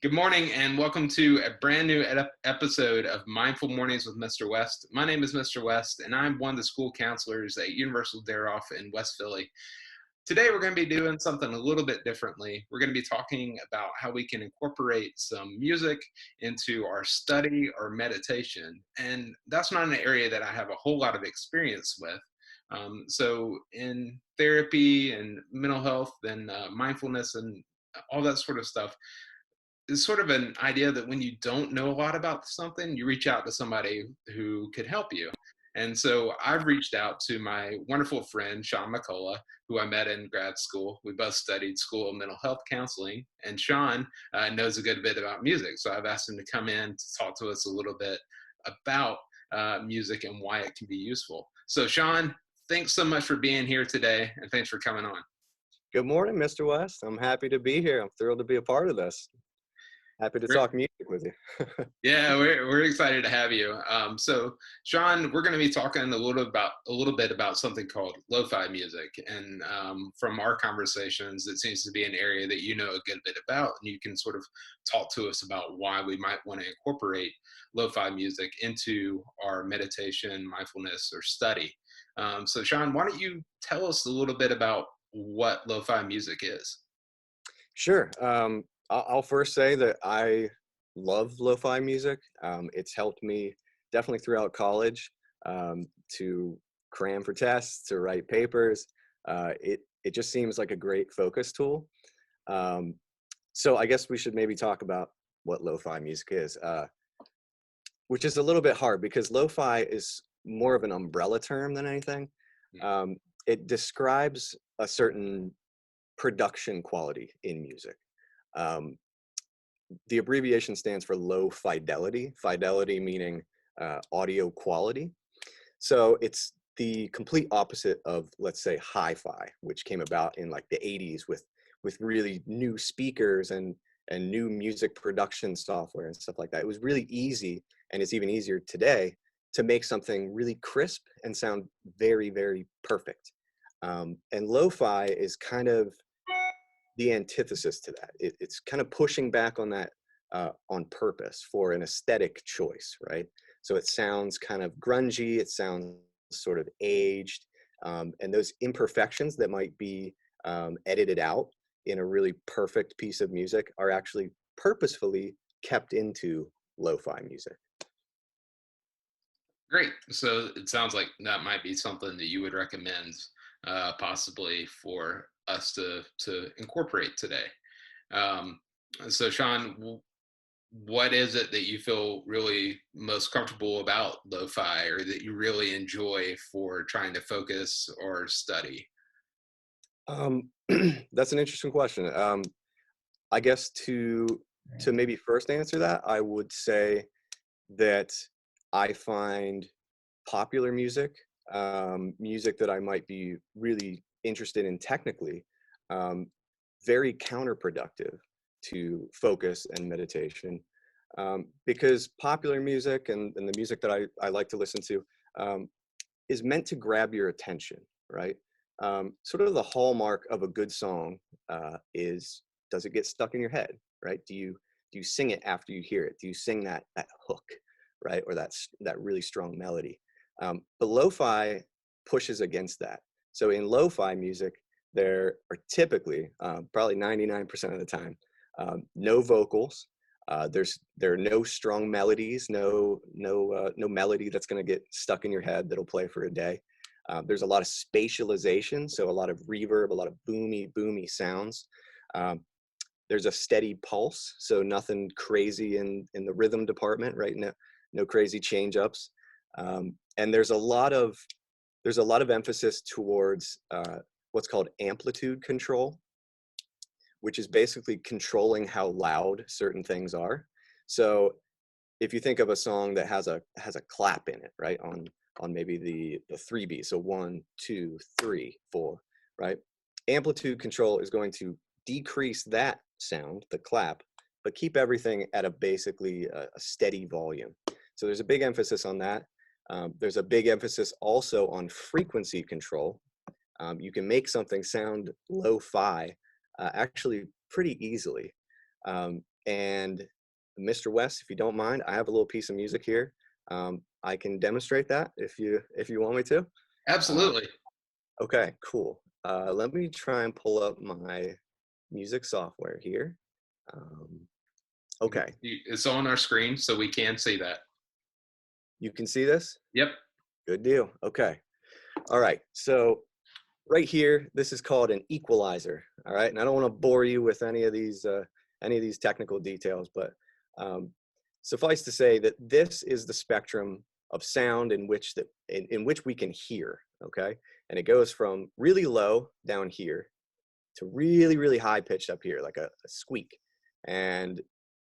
Good morning and welcome to a brand new episode of Mindful Mornings with Mr. West. My name is Mr. West and I'm one of the school counselors at Universal Daroff in West Philly. Today we're going to be doing something a little bit differently. We're going to be talking about how we can incorporate some music into our study or meditation. And that's not an area that I have a whole lot of experience with. So in therapy and mental health and mindfulness and all that sort of stuff, it's sort of an idea that when you don't know a lot about something, you reach out to somebody who could help you. And so I've reached out to my wonderful friend, Sean McCullough, who I met in grad school. We both studied School of Mental Health Counseling, and Sean knows a good bit about music. So I've asked him to come in to talk to us a little bit about music and why it can be useful. So, Sean, thanks so much for being here today, and thanks for coming on. Good morning, Mr. West. I'm happy to be here. I'm thrilled to be a part of this. Happy to talk music with you. Yeah, we're excited to have you. So, Sean, we're going to be talking a little bit about something called lo-fi music, and from our conversations, it seems to be an area that you know a good bit about, and you can sort of talk to us about why we might want to incorporate lo-fi music into our meditation, mindfulness, or study. So, Sean, why don't you tell us a little bit about what lo-fi music is? Sure. I'll first say that I love lo-fi music. It's helped me definitely throughout college to cram for tests, to write papers. It just seems like a great focus tool. So I guess we should maybe talk about what lo-fi music is, which is a little bit hard because lo-fi is more of an umbrella term than anything. It describes a certain production quality in music. The abbreviation stands for low fidelity, fidelity meaning audio quality. So it's the complete opposite of, let's say, hi-fi, which came about in like the 80s with really new speakers and new music production software and stuff like that. It was really easy, and it's even easier today, to make something really crisp and sound very, very perfect. And lo-fi is kind of the antithesis to that. It's kind of pushing back on that on purpose for an aesthetic choice, right? So it sounds kind of grungy, it sounds sort of aged, and those imperfections that might be edited out in a really perfect piece of music are actually purposefully kept into lo-fi music. Great. So it sounds like that might be something that you would recommend possibly for us to incorporate today. Um, so Sean, what is it that you feel really most comfortable about lo-fi or that you really enjoy for trying to focus or study? That's an interesting question. I guess to maybe first answer that, I would say that I find popular music, music that I might be really interested in technically, very counterproductive to focus and meditation, because popular music and the music that I like to listen to is meant to grab your attention, right? Sort of the hallmark of a good song is, does it get stuck in your head, right? Do you sing it after you hear it? Do you sing that hook, right? Or that really strong melody? But lo-fi pushes against that. So in lo-fi music, there are typically, probably 99% of the time, no vocals. There are no strong melodies, no melody that's going to get stuck in your head that'll play for a day. There's a lot of spatialization, so a lot of reverb, a lot of boomy sounds. There's a steady pulse, so nothing crazy in the rhythm department, right? No crazy change ups. And there's a lot of emphasis towards what's called amplitude control, which is basically controlling how loud certain things are. So if you think of a song that has a clap in it, right, on maybe the 3 beat, so 1, 2, 3, 4, right? Amplitude control is going to decrease that sound, the clap, but keep everything at a basically a steady volume. So there's a big emphasis on that. There's a big emphasis also on frequency control. You can make something sound lo-fi actually pretty easily. And Mr. West, if you don't mind, I have a little piece of music here. I can demonstrate that if you want me to. Uh, Absolutely. okay, cool. Let me try and pull up my music software here. Um, okay, It's on our screen, so we can see that. you can see this? Yep. Good deal. Okay. All right. So right here, this is called an equalizer. All right. And I don't want to bore you with any of these technical details, but um, suffice to say that this is the spectrum of sound in which we can hear. Okay. And it goes from really low down here to really, really high pitched up here, like a squeak. And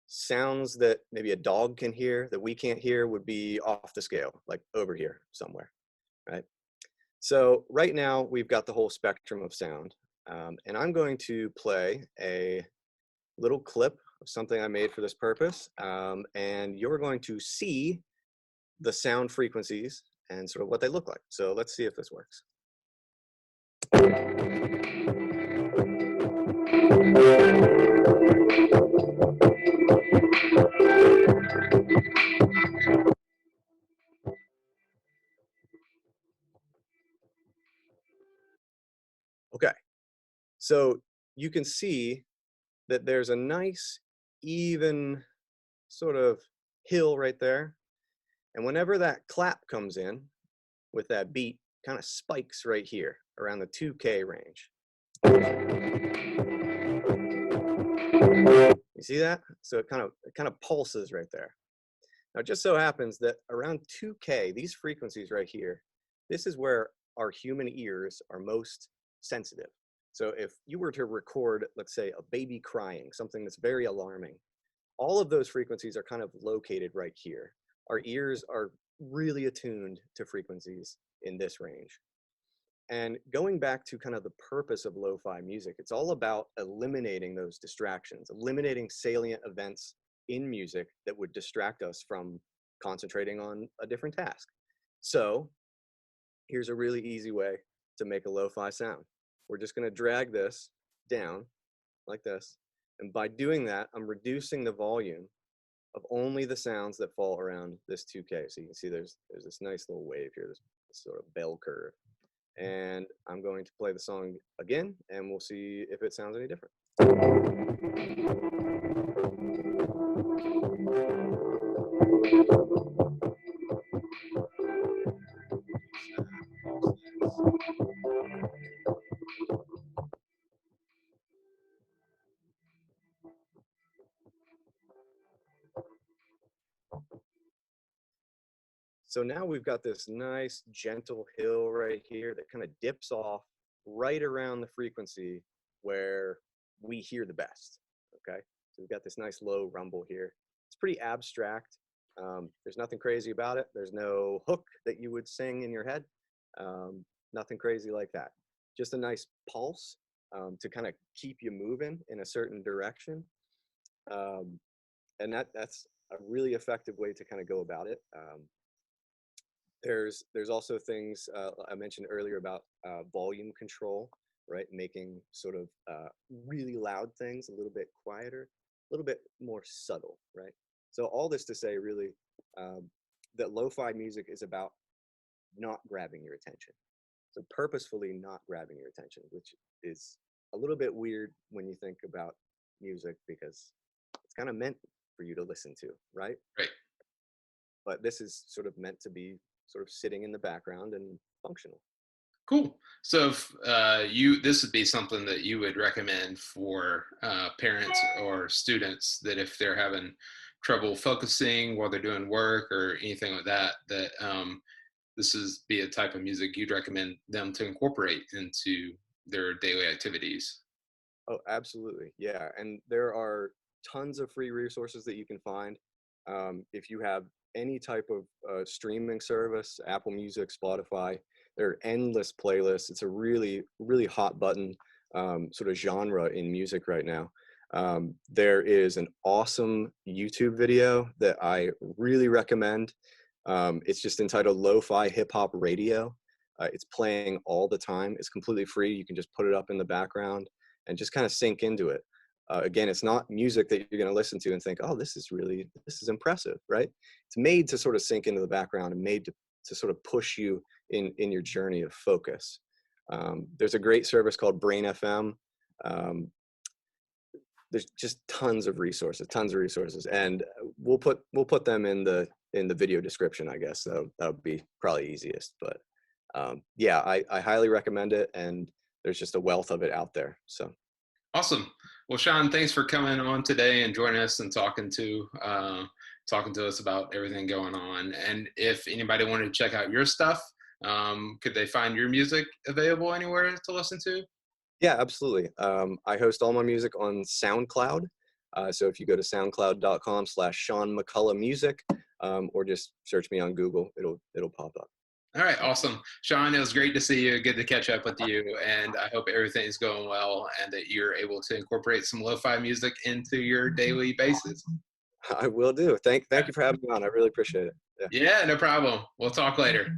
sounds that maybe a dog can hear that we can't hear would be off the scale, like over here somewhere, right? So right now we've got the whole spectrum of sound, and I'm going to play a little clip of something I made for this purpose, and you're going to see the sound frequencies and sort of what they look like. So let's see if this works. Okay, so you can see that there's a nice, even sort of hill right there. And whenever that clap comes in with that beat, kind of spikes right here around the 2K range. You see that? So it kind of pulses right there. Now, it just so happens that around 2K, these frequencies right here, this is where our human ears are most sensitive. So if you were to record, let's say, a baby crying, something that's very alarming, all of those frequencies are kind of located right here. Our ears are really attuned to frequencies in this range. And going back to kind of the purpose of lo-fi music, it's all about eliminating those distractions, eliminating salient events in music that would distract us from concentrating on a different task. So here's a really easy way to make a lo-fi sound. We're just going to drag this down like this. And by doing that, I'm reducing the volume of only the sounds that fall around this 2K. So you can see there's this nice little wave here, this sort of bell curve. And I'm going to play the song again, and we'll see if it sounds any different. So now we've got this nice gentle hill right here that kind of dips off right around the frequency where we hear the best. Okay, so we've got this nice low rumble here. It's pretty abstract. There's nothing crazy about it. There's no hook that you would sing in your head. Nothing crazy like that. Just a nice pulse to kind of keep you moving in a certain direction. And that's a really effective way to kind of go about it. There's also things I mentioned earlier about volume control, right? Making sort of really loud things a little bit quieter, a little bit more subtle, right? So all this to say really that lo-fi music is about not grabbing your attention. So purposefully not grabbing your attention, which is a little bit weird when you think about music because it's kind of meant for you to listen to, right? Right. But this is sort of meant to be sort of sitting in the background and functional. Cool. So if this would be something that you would recommend for parents or students that if they're having trouble focusing while they're doing work or anything like that, that this is be a type of music you'd recommend them to incorporate into their daily activities. Oh, absolutely. Yeah. And there are tons of free resources that you can find. If you have any type of streaming service, Apple Music, Spotify, there are endless playlists. It's a really, really hot button sort of genre in music right now. There is an awesome YouTube video that I really recommend. It's just entitled Lo-Fi Hip Hop Radio. It's playing all the time. It's completely free. You can just put it up in the background and just kind of sink into it. Again, it's not music that you're going to listen to and think, oh, this is impressive, right? It's made to sort of sink into the background and made to sort of push you in your journey of focus. There's a great service called Brain FM. Um, there's just tons of resources, and we'll put them in the video description, I guess. So that would be probably easiest. But yeah, I highly recommend it, and there's just a wealth of it out there. So. Awesome. Well, Sean, thanks for coming on today and joining us and talking to us about everything going on. And if anybody wanted to check out your stuff, could they find your music available anywhere to listen to? Yeah, absolutely. I host all my music on SoundCloud. So if you go to soundcloud.com/Sean McCullough Music, or just search me on Google, it'll pop up. All right, awesome. Sean, it was great to see you. Good to catch up with you. And I hope everything's going well and that you're able to incorporate some lo-fi music into your daily basis. I will do. Thank you for having me on. I really appreciate it. Yeah. Yeah, no problem. We'll talk later.